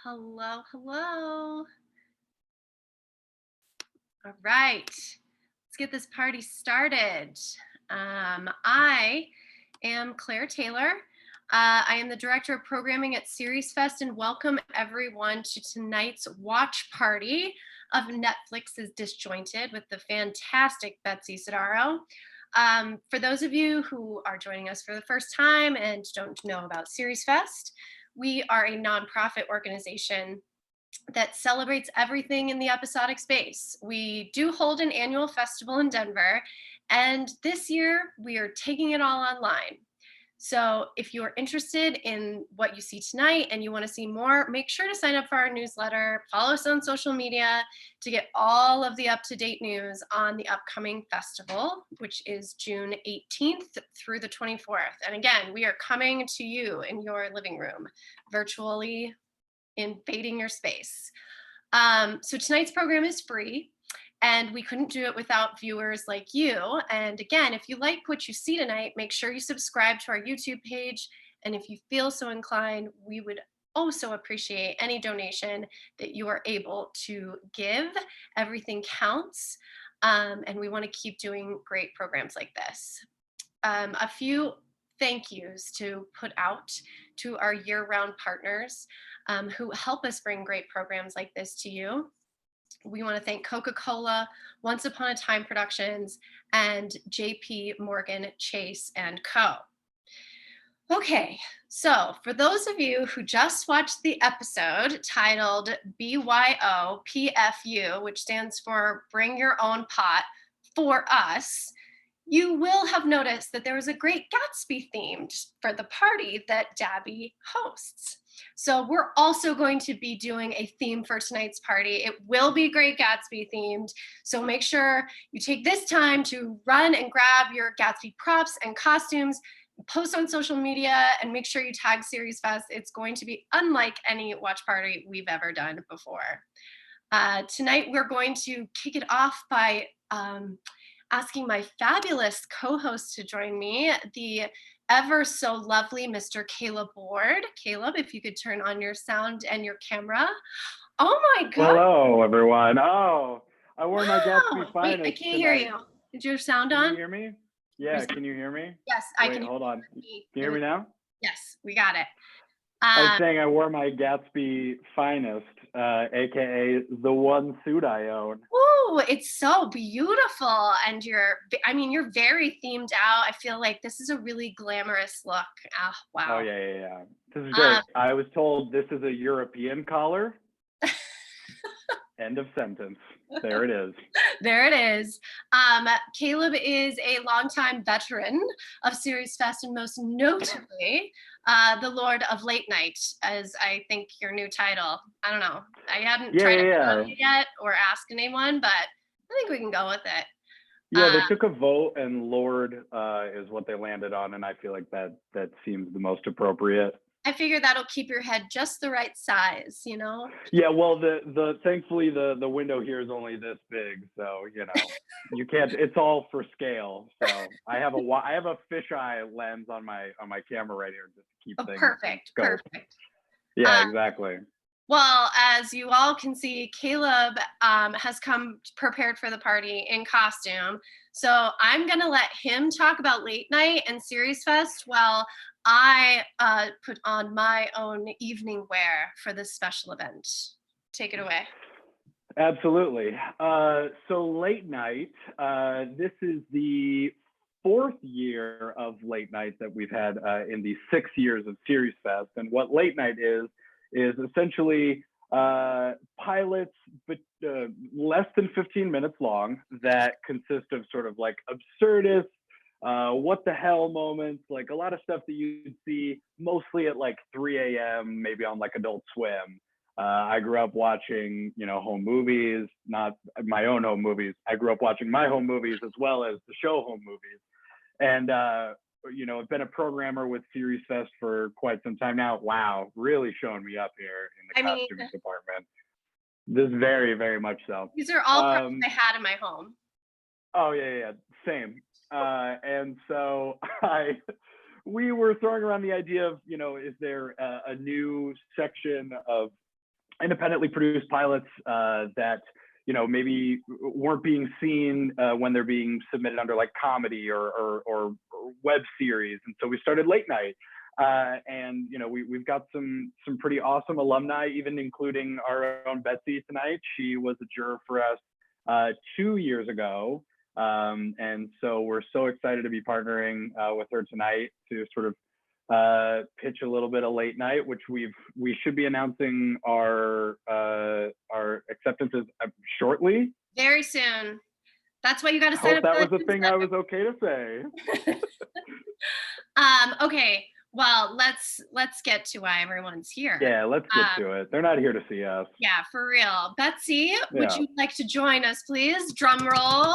Hello, hello. All right, let's get this party started. I am Claire Taylor. I am the Director of Programming at SeriesFest, and welcome everyone to tonight's watch party of Netflix's Disjointed with the fantastic Betsy Sodaro. For those of you who are joining us for the first time and don't know about SeriesFest, we are a nonprofit organization that celebrates everything in the episodic space. We do hold an annual festival in Denver, and this year we are taking it all online. So if you are interested in what you see tonight and you want to see more, make sure to sign up for our newsletter, follow us on social media to get all of the up-to-date news on the upcoming festival, which is June 18th through the 24th. And again, we are coming to you in your living room, virtually invading your space. So tonight's program is free, and we couldn't do it without viewers like you. And again, if you like what you see tonight, make sure you subscribe to our YouTube page. And if you feel so inclined, we would also appreciate any donation that you are able to give. Everything counts. And we want to keep doing great programs like this. A few thank yous to put out to our year-round partners who help us bring great programs like this to you. We want to thank Coca-Cola, Once Upon a Time Productions, and J.P. Morgan Chase & Co. Okay, so for those of you who just watched the episode titled B.Y.O.P.F.U, which stands for Bring Your Own Pot for Us, you will have noticed that there was a Great Gatsby themed for the party that Dabby hosts. So we're also going to be doing a theme for tonight's party. It will be Great Gatsby themed. So make sure you take this time to run and grab your Gatsby props and costumes, post on social media, and make sure you tag SeriesFest. It's going to be unlike any watch party we've ever done before. Tonight we're going to kick it off by asking my fabulous co-host to join me, the ever so lovely Mr. Caleb Ward. Caleb, if you could turn on your sound and your camera. Oh my God. Hello, everyone. Oh, I wore my Gatsby finest. Wait, I can't hear you. Is your sound on? Can you hear me? Yeah, can you hear me? Yes, I can. Hold on. Can you hear me now? Yes, we got it. I was saying I wore my Gatsby finest, aka the one suit I own. Ooh, it's so beautiful, and you're very themed out. I feel like this is a really glamorous look. Wow. Oh yeah. This is great. I was told this is a European collar. End of sentence. There it is. There it is. Caleb is a longtime veteran of SeriesFest, and most notably, the Lord of Late Night, as I think your new title. I don't know. I haven't tried it out yet or asked anyone, but I think we can go with it. Yeah, they took a vote, and Lord is what they landed on, and I feel like that seems the most appropriate. I figure that'll keep your head just the right size, you know? Yeah, well, thankfully the window here is only this big, so you can't. It's all for scale. So I have a fisheye lens on my camera right here just to keep things. Perfect. Yeah, exactly. Well, as you all can see, Caleb has come prepared for the party in costume. So I'm going to let him talk about Late Night and SeriesFest while I put on my own evening wear for this special event. Take it away. Absolutely. So Late Night, this is the 4th year of Late Night that we've had in the 6 years of SeriesFest. And what Late Night is essentially pilots, but less than 15 minutes long, that consist of sort of like absurdist, what the hell moments, like a lot of stuff that you'd see mostly at like 3 a.m., maybe on like Adult Swim. I grew up watching, home movies, not my own home movies. I grew up watching my home movies as well as the show home movies. And, I've been a programmer with SeriesFest for quite some time now. Wow, really showing me up here in the costumes department. This very, very much so. These are all props I had in my home. Oh, yeah, same. And so we were throwing around the idea of, is there a new section of independently produced pilots that maybe weren't being seen when they're being submitted under like comedy or web series. And so we started late night. And we've got some pretty awesome alumni, even including our own Betsy tonight. She was a juror for us 2 years ago. And so we're so excited to be partnering with her tonight to sort of pitch a little bit of late night, which we should be announcing our acceptances shortly. Very soon. That's why you got to sign up. That was a thing I was okay to say. Okay. Well, let's get to why everyone's here. Yeah, let's get to it. They're not here to see us. Yeah, for real. Betsy, would you like to join us, please? Drum roll.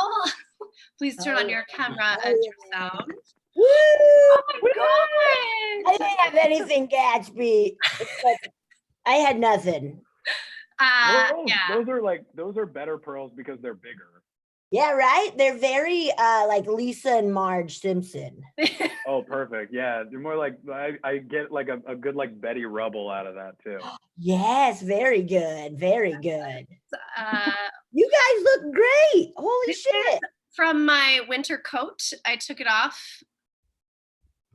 Please turn on your camera and your sound. Woo! Oh my God! I didn't have anything, Gatsby. I had nothing. Those are better pearls because they're bigger. Yeah, right? They're very like Lisa and Marge Simpson. Oh, perfect. Yeah, they're more like, I get like a good like Betty Rubble out of that too. Yes, very good. Very good. You guys look great. Holy shit. From my winter coat, I took it off.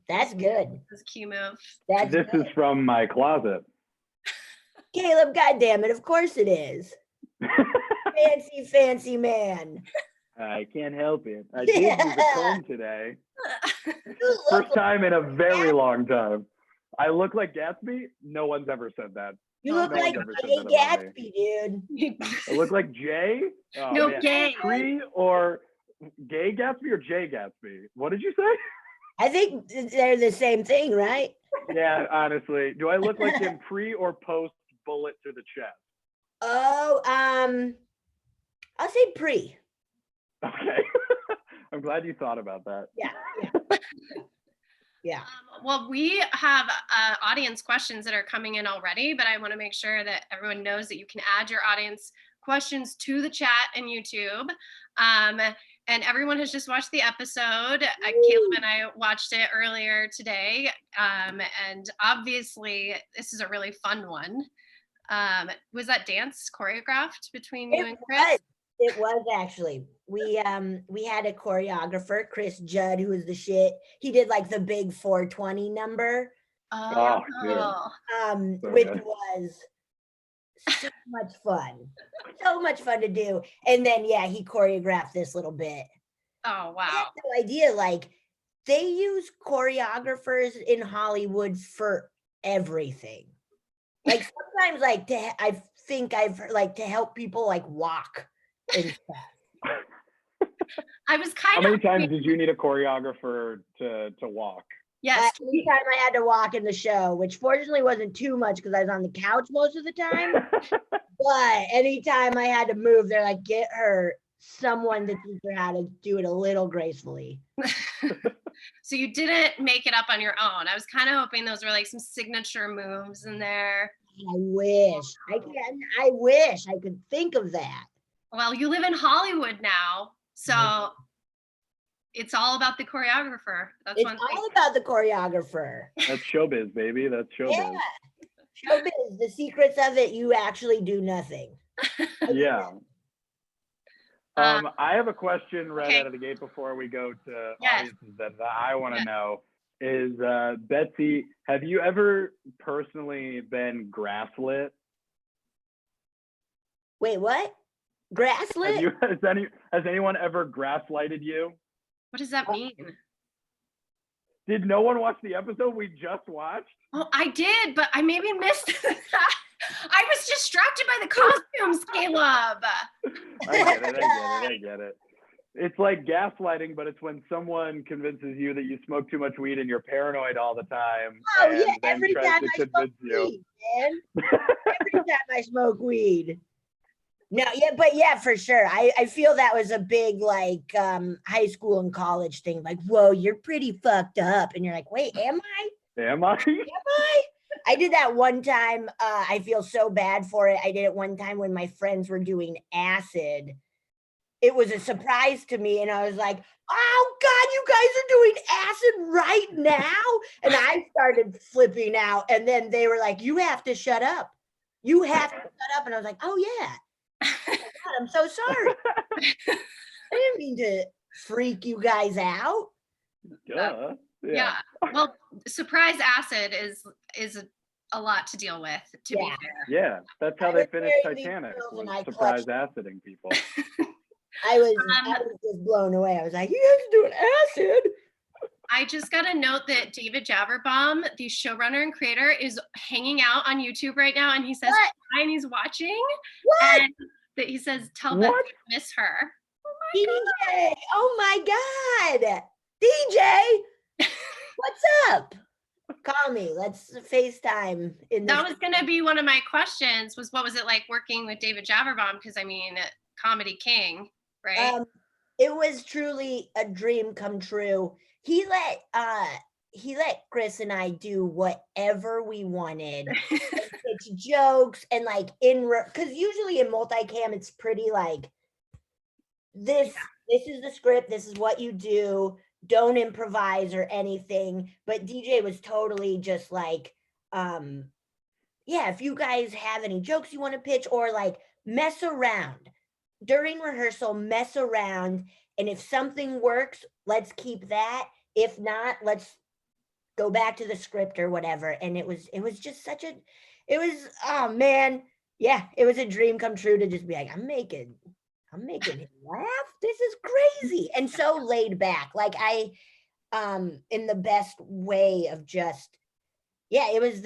That's good. This Q move. This is from my closet. Caleb, goddamn it, of course it is. Fancy man. I can't help it. I did use a comb today. First time in a very long time. I look like Gatsby? No one's ever said that. You look like Jay Gatsby, dude. I look like Jay? Oh, no, man. gay. Tree or gay Gatsby or Jay Gatsby? What did you say? I think they're the same thing, right? Yeah, honestly. Do I look like him pre or post bullet to the chest? Oh, I'll say pre. Okay. I'm glad you thought about that. Yeah. Yeah. Well, we have audience questions that are coming in already, but I want to make sure that everyone knows that you can add your audience questions to the chat and YouTube. And everyone has just watched the episode. Caleb and I watched it earlier today. And obviously, this is a really fun one. Was that dance choreographed between you and Chris? It was actually. We had a choreographer, Chris Judd, who was the shit. He did like the big 420 number. Which was so much fun. So much fun to do. And then he choreographed this little bit. Oh wow. I had no idea. Like they use choreographers in Hollywood for everything. Like sometimes I think I've heard like to help people like walk and stuff. I was kind of. How many times did you need a choreographer to walk? Yes. Anytime I had to walk in the show, which fortunately wasn't too much because I was on the couch most of the time. But anytime I had to move, they're like, get her someone to teach her how to do it a little gracefully. So you didn't make it up on your own. I was kind of hoping those were like some signature moves in there. I wish I could think of that. Well, you live in Hollywood now, so it's all about the choreographer. That's it's all about the choreographer. That's showbiz, baby. That's showbiz. Yeah. Showbiz. The secrets of it, you actually do nothing. Yeah. I have a question right out of the gate before we go to audiences that I want to know is, Betsy, have you ever personally been grasslit? Wait, what? Grasslit? Has anyone ever grasslighted you? What does that mean? Did no one watch the episode we just watched? Oh, I did, but I maybe missed that. I was distracted by the costumes, Caleb. I get it. It's like gaslighting, but it's when someone convinces you that you smoke too much weed and you're paranoid all the time. Oh yeah, every time I smoke weed, man. Every time I smoke weed. No, for sure. I feel that was a big like high school and college thing. Like, whoa, you're pretty fucked up, and you're like, wait, am I? Am I? I did that one time. I feel so bad for it. I did it one time when my friends were doing acid. It was a surprise to me, and I was like, oh God, you guys are doing acid right now? And I started flipping out, and then they were like, you have to shut up. You have to shut up. And I was like, oh yeah. Oh my God, I'm so sorry. I didn't mean to freak you guys out. Duh. Yeah. Well, surprise acid is a lot to deal with, to be fair. Yeah, that's how they finished Titanic, surprise aciding people. I was just blown away. I was like, you guys doing acid? I just got a note that David Javerbaum, the showrunner and creator, is hanging out on YouTube right now, and he says hi and he's watching. What? And that he says, tell Betsy I miss her. DJ! Oh my God! DJ! What's up? Call me. Let's FaceTime. That was going to be one of my questions, was what was it like working with David Javerbaum? Because I mean, comedy king, right? It was truly a dream come true. He let Chris and I do whatever we wanted. It's jokes and like because usually in multicam it's pretty like this is the script, this is what you do, don't improvise or anything. But DJ was totally just like, if you guys have any jokes you want to pitch or like mess around during rehearsal, mess around, and if something works, let's keep that. If not, let's go back to the script or whatever. And it was just oh man, it was a dream come true to just be like, I'm making him laugh. This is crazy. And so laid back, like I in the best way of just it was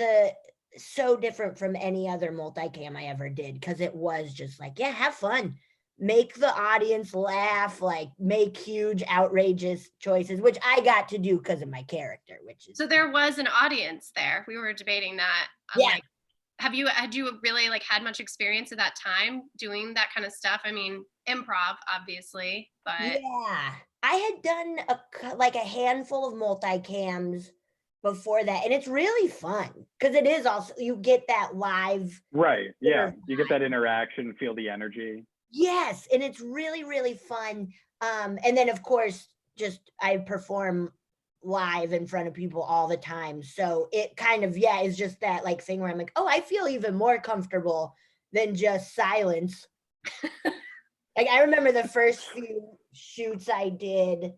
so different from any other multicam I ever did, because it was just like, have fun, make the audience laugh, like make huge outrageous choices, which I got to do because of my character, which is, so there was an audience there. We were debating that. Like, had you really like had much experience at that time doing that kind of stuff? I mean, improv obviously, but I had done a handful of multicams before that, and it's really fun because it is also, you get that live, right? Yeah, you get that interaction, feel the energy. Yes, and it's really, really fun. And then of course, just I perform live in front of people all the time, so it kind of is just that like thing where I'm like, oh, I feel even more comfortable than just silence. Like I remember the first few shoots I did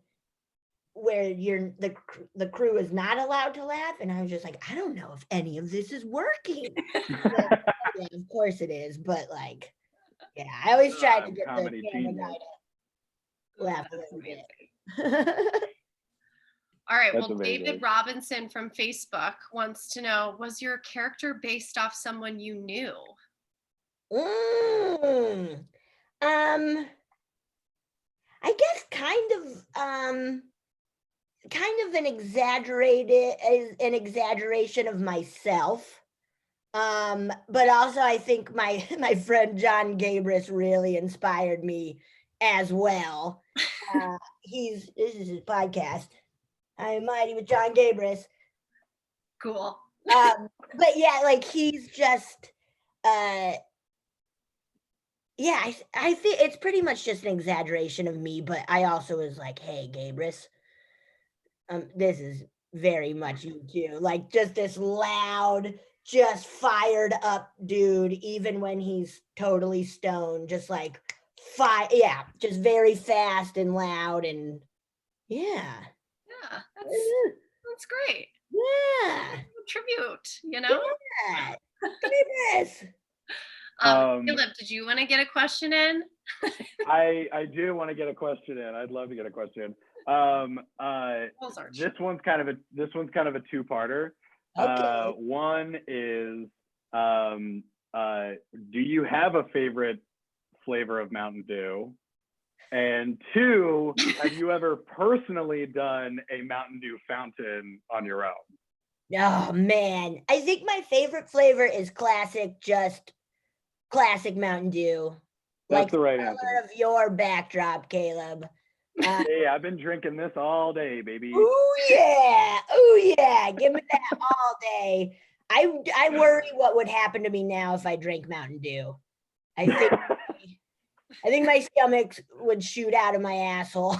where the crew is not allowed to laugh, and I was just like, I don't know if any of this is working. Of course it is, but like, I always try to get the camera guy to laugh a little bit. All right. That's amazing. David Robinson from Facebook wants to know, was your character based off someone you knew? I guess kind of an exaggeration of myself. But also I think my friend John Gabris really inspired me as well. This is his podcast, I Am Mighty with John Gabris. Cool. But like he's just I think it's pretty much just an exaggeration of me, but I also was like, hey, Gabris, this is very much you too. Like just this loud, just fired up dude, even when he's totally stoned, just like just very fast and loud, and that's great. Tribute, Gabris. Caleb, did you want to get a question in? I do want to get a question in. I'd love to get a question. This one's kind of a two-parter. Okay. One is, do you have a favorite flavor of Mountain Dew? And two, have you ever personally done a Mountain Dew fountain on your own? Oh man, I think my favorite flavor is classic Mountain Dew. That's like the right answer. Of your backdrop, Caleb. Hey, I've been drinking this all day, baby. Oh yeah, give me that all day. I worry what would happen to me now if I drank Mountain Dew. I think my stomach would shoot out of my asshole.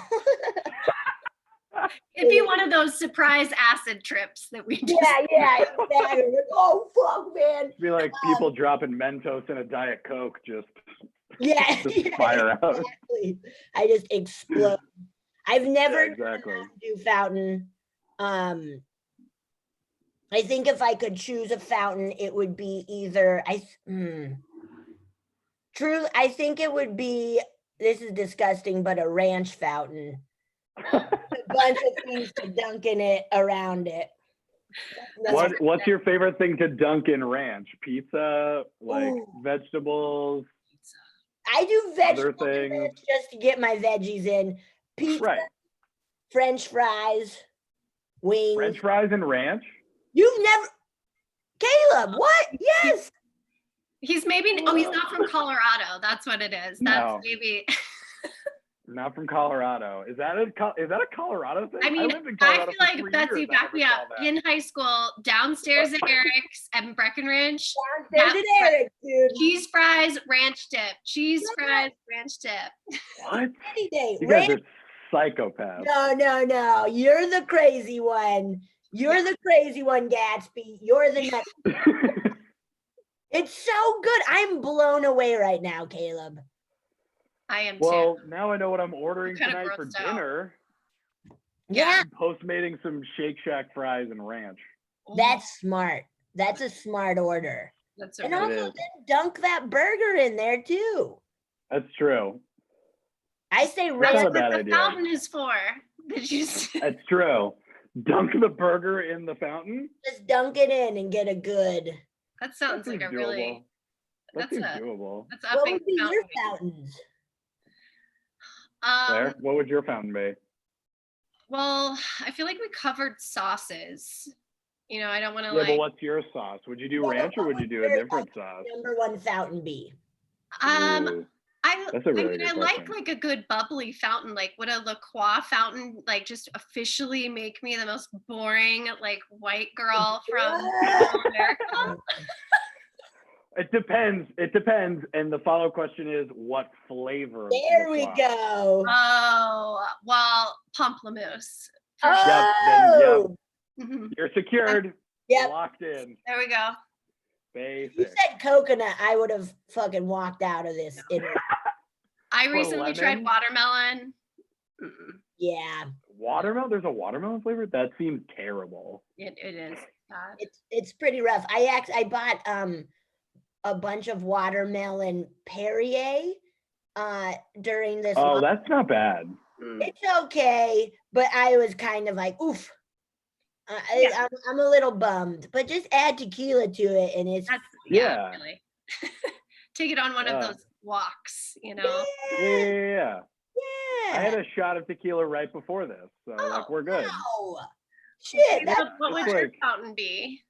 It'd be one of those surprise acid trips that we just. Yeah, exactly. Oh, fuck, man. It'd be like people dropping Mentos in a Diet Coke, just fire out. Exactly. I just explode. I've never exactly. do fountain. I think if I could choose a fountain, it would be either I think it would be, this is disgusting, but a ranch fountain. A bunch of things to dunk in it around it. What's your favorite thing to dunk in ranch? Pizza, like vegetables? I do vegetables just to get my veggies in. Pizza, right. French fries, wings. French fries and ranch? You've never, Caleb, what? Yes. He's maybe, he's not from Colorado. That's what it is. That's maybe. Not from Colorado. Is that a Colorado thing? I mean, I feel like Betsy, back me up. In high school, downstairs at Eric's at Breckenridge. Downstairs at Eric's, dude. Cheese fries, ranch dip. Cheese fries, ranch dip. What? Any day. You guys are psychopaths. No. You're the crazy one. You're the crazy one, Gatsby. You're the nuts. It's so good. I'm blown away right now, Caleb. I am too. Well, now I know what I'm ordering tonight for dinner. Yeah. Postmating some Shake Shack fries and ranch. That's smart. That's a smart order. And also then dunk that burger in there too. That's true. I say that's what the fountain is for. That's true. Dunk the burger in the fountain? Just dunk it in and get a good. That sounds like a doable. really. That's doable. What would be your fountains? Claire, what would your fountain be? Well, I feel like we covered sauces. You know, I don't want to but what's your sauce? Would you do ranch or would you do a different sauce? Number one fountain be? That's a really good I question. like a good bubbly fountain. Like, would a La Croix fountain just officially make me the most boring white girl from America? It depends. And the follow-up question is, what flavor? There we go. Oh, well, pamplemousse. Oh. Yep. You're secured. Yep. Locked in. There we go. Basic. You said coconut, I would have fucking walked out of this. I recently tried watermelon. Yeah. Watermelon? There's a watermelon flavor? That seems terrible. It is. It's pretty rough. I bought a bunch of watermelon Perrier during this. Oh, that's not bad. It's okay, but I was kind of like, oof. I'm a little bummed, but just add tequila to it, and it's really. Take it on one of those walks, you know. Yeah. I had a shot of tequila right before this, so we're good. Wow. Shit. What would your fountain be?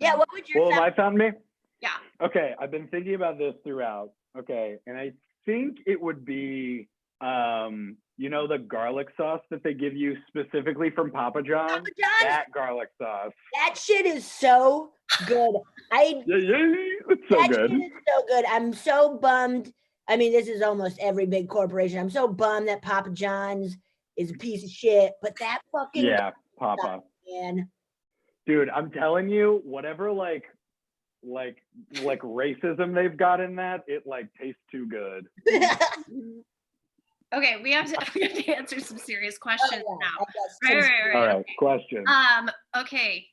Yeah, what would your my fountain be? Yeah. Okay, I've been thinking about this throughout. Okay, and I think it would be the garlic sauce that they give you specifically from Papa John's? Papa John's? That garlic sauce. That shit is so good. It's so good. Shit is so good. I'm so bummed. I mean, this is almost every big corporation. I'm so bummed that Papa John's is a piece of shit, but that fucking Papa. stuff, man. Dude, I'm telling you, whatever like racism they've got in that, it tastes too good. Okay, we have to answer some serious questions now. Right. All right, question. Okay.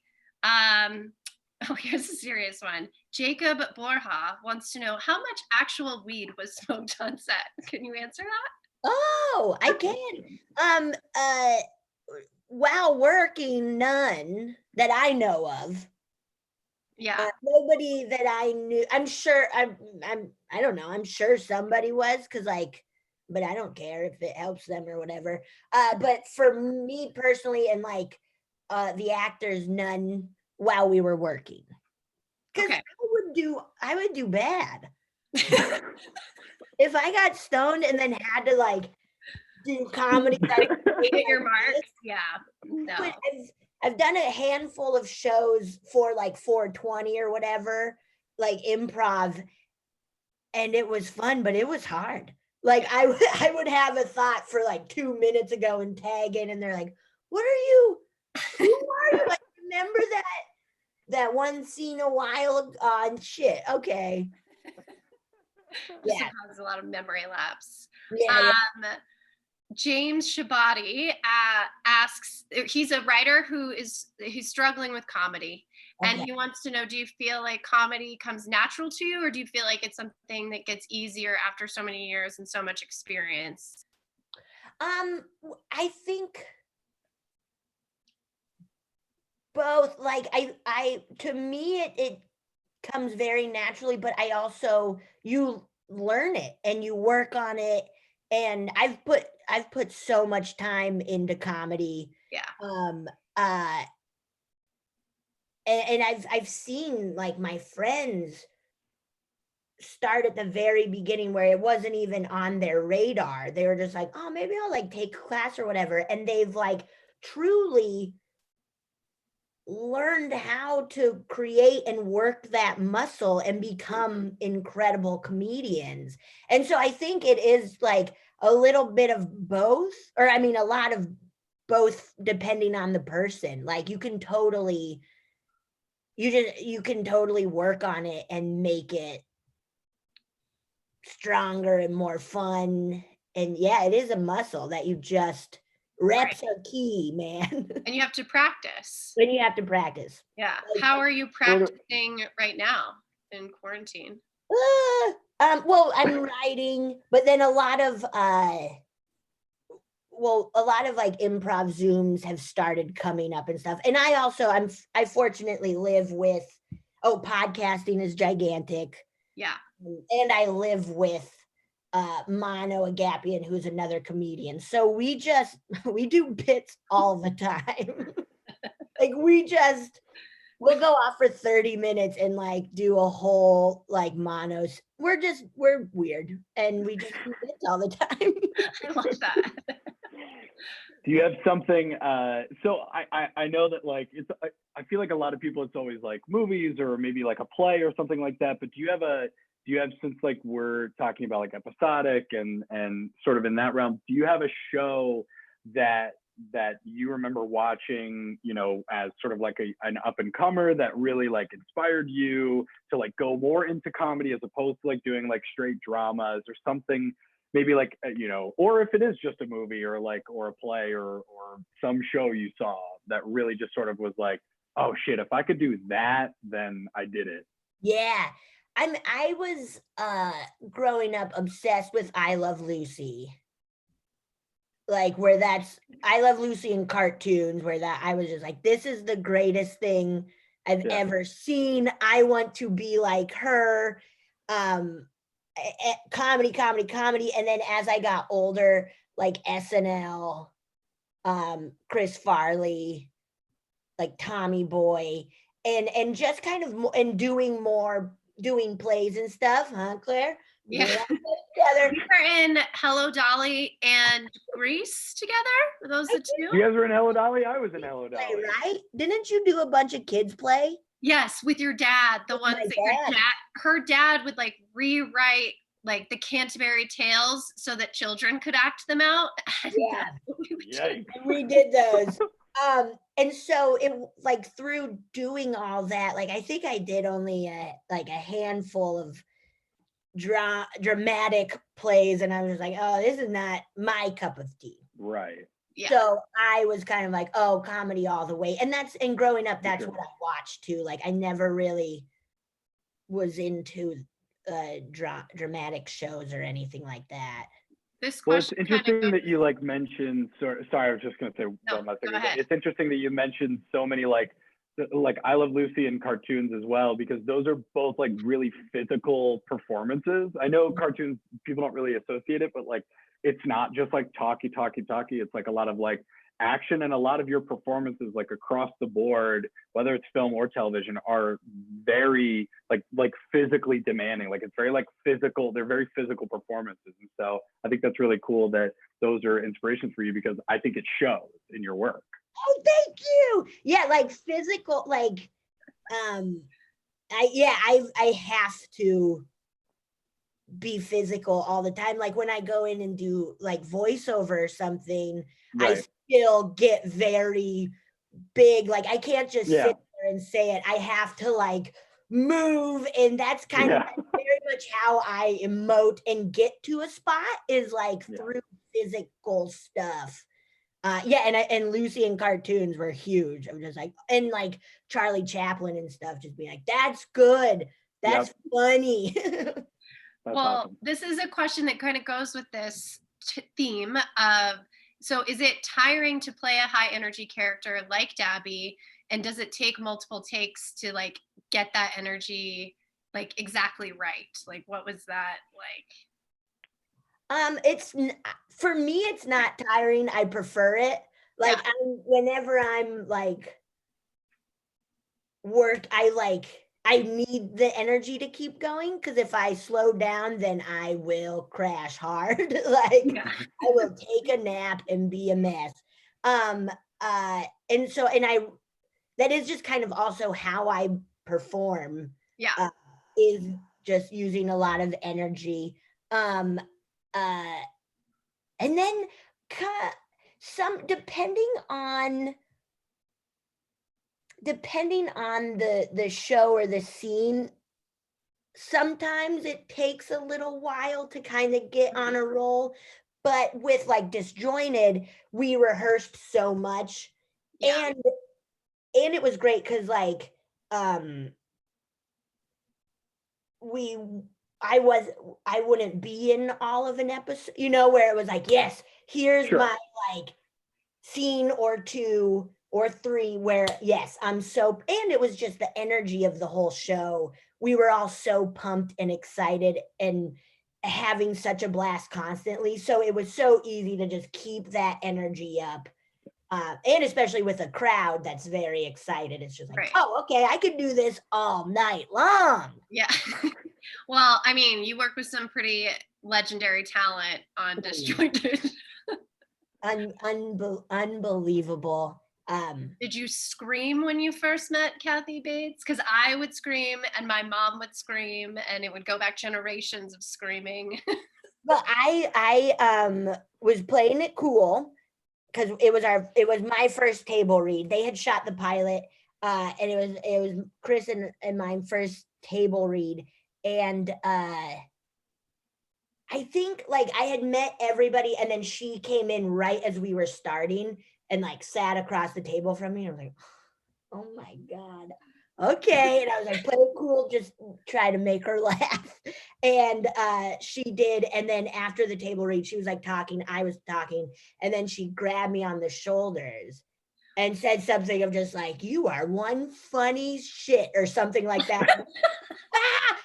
Here's a serious one. Jacob Borja wants to know how much actual weed was smoked on set. Can you answer that? Oh, I can. While working, none that I know of. Yeah. Nobody that I knew. I'm sure. I don't know. I'm sure somebody was, because but I don't care if it helps them or whatever. But for me personally, and the actors, none while we were working. Because I would do bad. If I got stoned and then had to do comedy, hit your marks. Yeah. No. But I've done a handful of shows for 420 or whatever, improv, and it was fun, but it was hard. I would have a thought for 2 minutes ago and tag in, and they're like, what are you? Who are you? Like, remember that one scene a while ago? Shit. Okay. Yeah. Has a lot of memory lapse. Yeah. James Shabati asks, he's a writer who's struggling with comedy. Okay. And he wants to know, do you feel like comedy comes natural to you, or do you feel like it's something that gets easier after so many years and so much experience? I think both. Like to me, it comes very naturally, but I also, you learn it and you work on it. And I've put so much time into comedy. Yeah. And I've seen like my friends start at the very beginning where it wasn't even on their radar. They were just like, oh, maybe I'll like take a class or whatever. And they've like truly learned how to create and work that muscle and become incredible comedians. And so I think it is like a little bit of both, or I mean, a lot of both depending on the person. Like you can totally work on it and make it stronger and more fun. And yeah, it is a muscle that you just, reps are key, man. And you have to practice. Yeah. Like, how are you practicing right now in quarantine? Well, I'm writing, but then a lot of like improv Zooms have started coming up and stuff. And I fortunately live with, podcasting is gigantic. Yeah. And I live with Mono Agapian, who's another comedian. So we do bits all the time. Like we'll go off for 30 minutes and like do a whole like monos. We're weird and we just do bits all the time. I love that. Do you have something, so I know that like, I feel like a lot of people, it's always like movies or maybe like a play or something like that, but do you have, since like we're talking about like episodic and sort of in that realm, do you have a show that you remember watching, as sort of like an up and comer that really like inspired you to like go more into comedy as opposed to like doing like straight dramas or something, maybe like, or if it is just a movie or a play or some show you saw that really just sort of was like, oh shit, if I could do that, then I did it. Yeah. I was growing up obsessed with I Love Lucy. Like where I Love Lucy in cartoons, where that I was just like, this is the greatest thing I've ever seen. I want to be like her. Comedy. And then as I got older, like SNL, Chris Farley, like Tommy Boy, and just kind of and doing plays and stuff, huh, Claire? Yeah. Together. We were in Hello Dolly and Grease together. Were those the two? You guys were in Hello Dolly? I was in Hello Dolly. Play, right? Didn't you do a bunch of kids play? Yes, with your dad. The ones that her dad would like rewrite like the Canterbury Tales so that children could act them out. Yeah. We did those. And so it like through doing all that, like I think I did only like a handful of dramatic plays, and I was like, oh, this is not my cup of tea. Right. Yeah. So I was kind of like, oh, comedy all the way. And growing up, that's what I watched too. Like I never really was into dramatic shows or anything like that. Well, it's interesting that you like mentioned, sorry, I was just going to say one last thing. It's interesting that you mentioned so many like I Love Lucy and cartoons as well, because those are both like really physical performances. I know cartoons, people don't really associate it, but like, it's not just like talky. It's like a lot of like action, and a lot of your performances like across the board, whether it's film or television, are very like physically demanding. Like it's very like physical. They're very physical performances. And so I think that's really cool that those are inspirations for you, because I think it shows in your work. Oh, thank you. Yeah, like physical, like I have to be physical all the time. Like when I go in and do like voiceover or something, right. still get very big. Like I can't just sit there and say it. I have to like move, and that's kind of very much how I emote and get to a spot is like through physical stuff. And Lucy and cartoons were huge. I'm just like, and like Charlie Chaplin and stuff, just being like, that's good. That's funny. That's awesome. This is a question that kind of goes with this theme of, so is it tiring to play a high energy character like Dabby? And does it take multiple takes to like get that energy like exactly right? Like, what was that like? For me, it's not tiring. I prefer it. Like whenever I'm like I need the energy to keep going, because if I slow down, then I will crash hard. I will take a nap and be a mess. That is just kind of also how I perform. Is just using a lot of energy. And then depending on the show or the scene, sometimes it takes a little while to kind of get on a roll. But with like Disjointed, we rehearsed so much, and it was great because like I wouldn't be in all of an episode, where it was like, yes, here's my like scene or 2 or 3 where yes, and it was just the energy of the whole show. We were all so pumped and excited and having such a blast constantly. So it was so easy to just keep that energy up. And especially with a crowd that's very excited. It's just like, oh, okay, I could do this all night long. Yeah. Well, I mean, you work with some pretty legendary talent on Disjointed. Unbelievable. Did you scream when you first met Kathy Bates? Because I would scream and my mom would scream, and it would go back generations of screaming. Well, I was playing it cool because it was my first table read. They had shot the pilot, and it was Chris and my first table read, and I think like I had met everybody, and then she came in right as we were starting and like sat across the table from me. I was like, oh my God. Okay. And I was like, play it cool, just try to make her laugh. And she did. And then after the table read, she was like talking, I was talking, and then she grabbed me on the shoulders and said something of just like, you are one funny shit or something like that.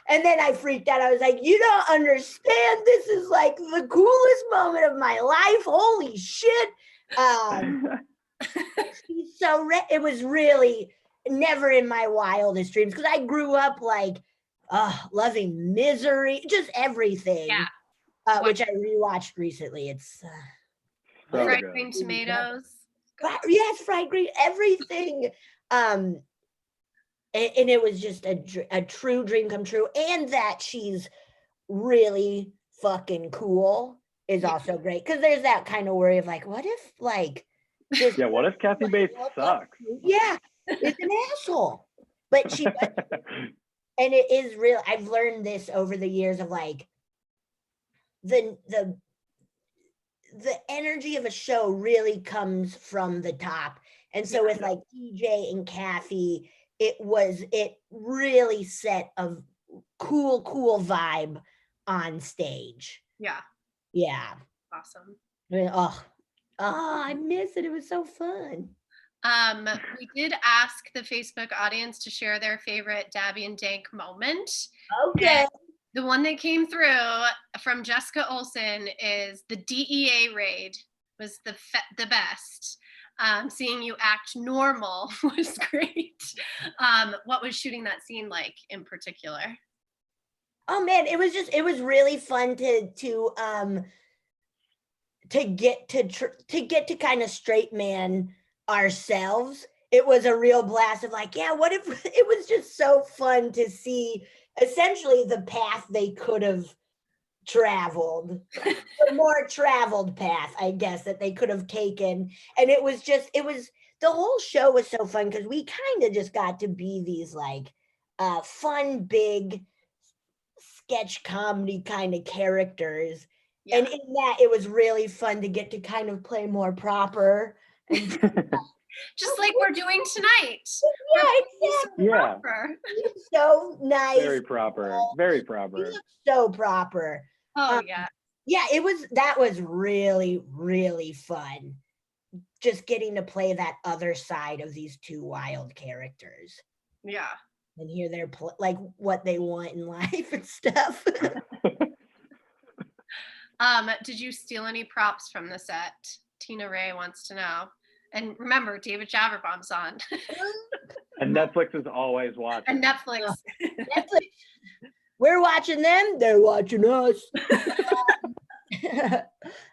And then I freaked out. I was like, you don't understand. This is like the coolest moment of my life. Holy shit. She's so it was really never in my wildest dreams, because I grew up like loving Misery, just everything. Which I rewatched recently. It's Fried green tomatoes. Yes, fried green, everything. And it was just a true dream come true. And that she's really fucking cool is also great, because there's that kind of worry of like, what if like this what if Kathy Bates sucks? Yeah, it's an asshole. But she and it is real. I've learned this over the years of like the energy of a show really comes from the top. And so with like TJ and Kathy, it really set a cool vibe on stage. Yeah. Awesome. I miss it. It was so fun. We did ask the Facebook audience to share their favorite Dabby and Dank moment. Okay. And the one that came through from Jessica Olsen is the DEA raid was the best. Seeing you act normal was great. What was shooting that scene like in particular? Oh man, it was really fun to get to kind of straight man ourselves. It was a real blast of like, what if it was just so fun to see essentially the path they could have traveled, the more traveled path, I guess, that they could have taken. And it was the whole show was so fun because we kind of just got to be these like fun, big sketch comedy kind of characters. Yeah. And in that, it was really fun to get to kind of play more proper. And just like we're doing tonight. Yeah, exactly. Yeah. So nice. Very proper. Very proper. So proper. Oh, yeah. Yeah, that was really, really fun. Just getting to play that other side of these two wild characters. Yeah. And hear their like what they want in life and stuff. Did you steal any props from the set? Tina Ray wants to know. And remember, David Javerbaum's on. And Netflix is always watching. And Netflix. We're watching them. They're watching us.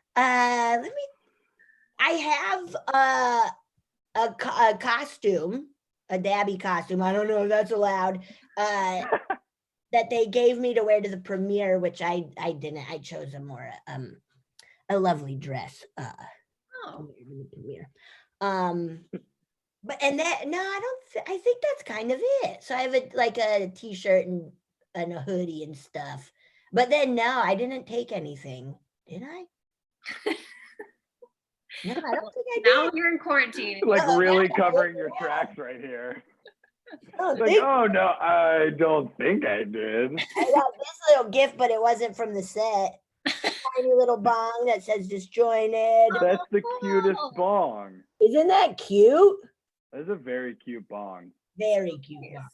I have a costume, a Dabby costume. I don't know if that's allowed. That they gave me to wear to the premiere, which I didn't. I chose a lovely dress. To wear to the premiere. But and that no, I think that's kind of it. So I have a t-shirt and a hoodie and stuff. But then no, I didn't take anything. Did I? No, I don't think I did. Now you're in quarantine. Like really covering your tracks right here. Oh no, I don't think I did. I got this little gift, but it wasn't from the set. Tiny little bong that says Disjointed. That's the cutest bong. Isn't that cute? That's a very cute bong. Very cute bong.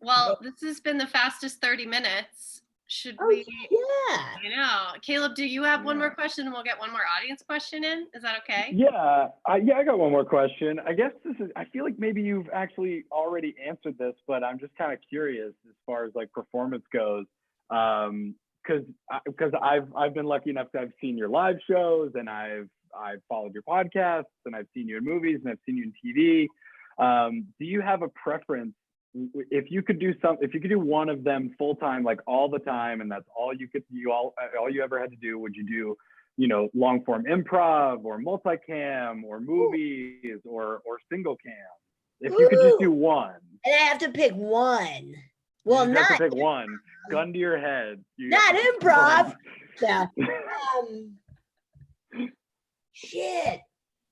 Well, this has been the fastest 30 minutes. Should we? Yeah. I know. Caleb, do you have one more question and we'll get one more audience question in? Is that okay? Yeah. I got one more question. I guess I feel like maybe you've actually already answered this, but I'm just kind of curious as far as like performance goes. Because I've been lucky enough to have seen your live shows and I've followed your podcasts and I've seen you in movies and I've seen you in TV. Do you have a preference? If you could do one of them full time, like all the time, and that's all you ever had to do, would you do, long form improv or multicam or movies or single cam? If you could just do one. And I have to pick one. Well, you have to pick one. Gun to your head. Not improv. Yeah. Shit.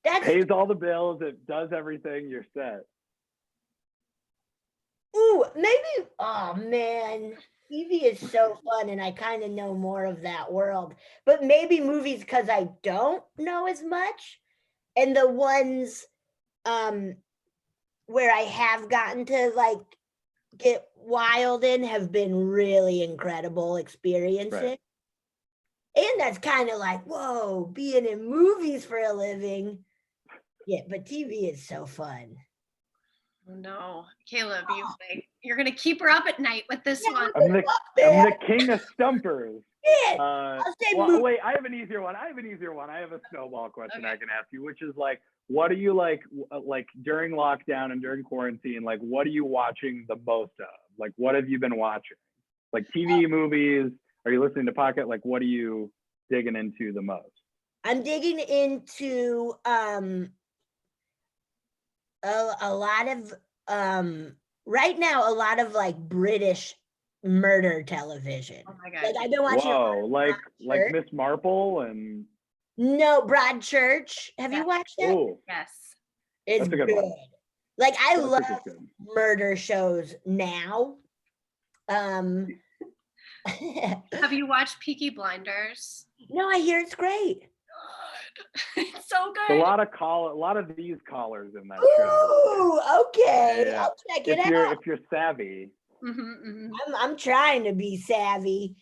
That pays all the bills. It does everything. You're set. Ooh, maybe. Oh man, TV is so fun, and I kind of know more of that world. But maybe movies because I don't know as much, and the ones, where I have gotten to like get wild in have been really incredible experiences. Right. And that's kind of like, whoa, being in movies for a living. Yeah, but TV is so fun. Oh, no, Caleb, you're gonna keep her up at night with this one. I'm the king of stumpers. I'll say wait, I have an easier one. I have a snowball question I can ask you, which is like, what are you like during lockdown and during quarantine? Like, what are you watching the most of? Like, what have you been watching? Like TV, movies? Are you listening to podcasts? Like, what are you digging into the most? I'm digging into a lot of right now, a lot of like British murder television. Oh my God. Like I've been watching. Whoa, like Miss Marple and. No, Broadchurch. Have you watched it? Ooh. Yes. It's That's a good one. Like I love murder shows now. Have you watched Peaky Blinders? No, I hear it's great. It's so good. A lot of these callers in that show. Ooh, okay. Yeah. I'll check it out. If you're savvy. Mm-hmm. I'm trying to be savvy.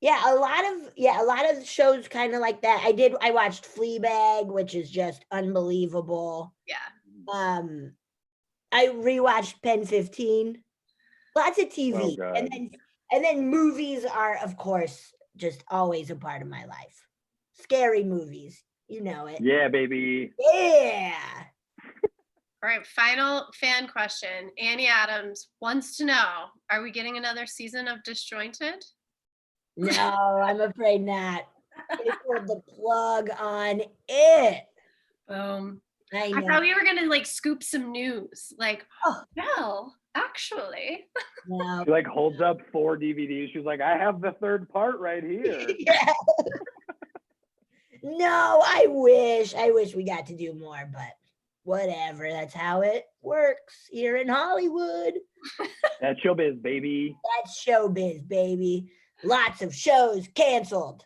Yeah, a lot of shows kind of like that. I watched Fleabag, which is just unbelievable. Yeah. I rewatched Pen 15. Lots of TV. Oh, and then movies are, of course, just always a part of my life. Scary movies, you know it. Yeah, baby. Yeah. All right, final fan question. Annie Adams wants to know, are we getting another season of Disjointed? No, I'm afraid not. They pulled the plug on it. I I know. thought we were gonna like scoop some news. Like, Oh. well, actually. No. She like holds up 4 DVDs. She's like, I have the 3rd part right here. Yeah. No, I wish we got to do more, but whatever. That's how it works here in Hollywood. That's showbiz, baby. That's showbiz, baby. Lots of shows canceled.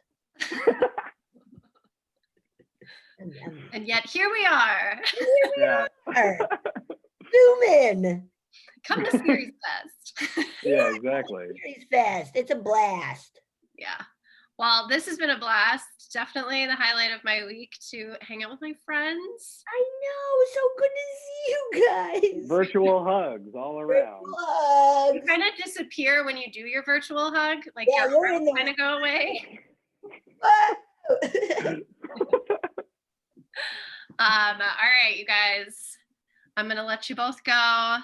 And yet here we are. Here we are. Zoom in. Come to SeriesFest. Yeah, exactly. SeriesFest. It's a blast. Yeah. Well, this has been a blast. Definitely the highlight of my week to hang out with my friends. I know. So good to see you guys. Virtual hugs all around. Virtual hugs. You kind of disappear when you do your virtual hug. Like Yeah, your you're in arms kind of go away. All right, you guys. I'm gonna let you both go.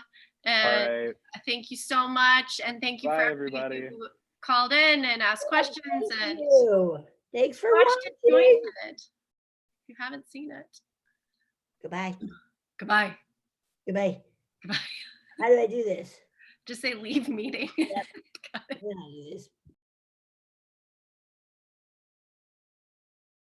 And All right. thank you so much. And thank you Bye, for everybody who called in and asked questions. Thank And you. Thanks for watch watching. Disjointed. If you haven't seen it. Goodbye. Goodbye. Goodbye. Goodbye. How do I do this? Just say leave meeting. Yep. I don't know how to do this.